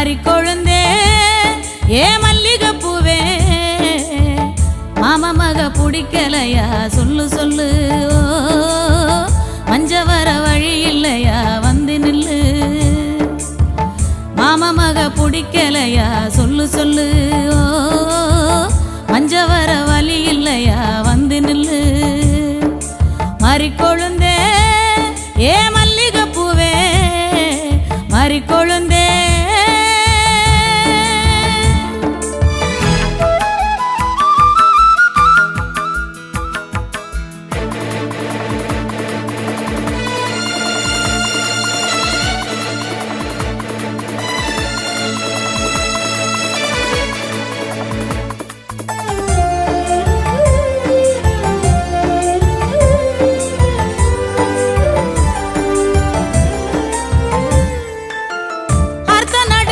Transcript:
மாறி கொழுந்தே ஏ மல்லிகை பூவே மாமா மக பிடிக்கலையா சொல்லு சொல்லு மஞ்ச வர வழி இல்லையா வந்து நில்லு மாமா மக பிடிக்கலையா சொல்லு சொல்லு மஞ்ச வர வழி இல்லையா வந்து நில்லு மாறி கொழுந்தே ஏ மல்லிகை பூவே மாறி கொழுந்தே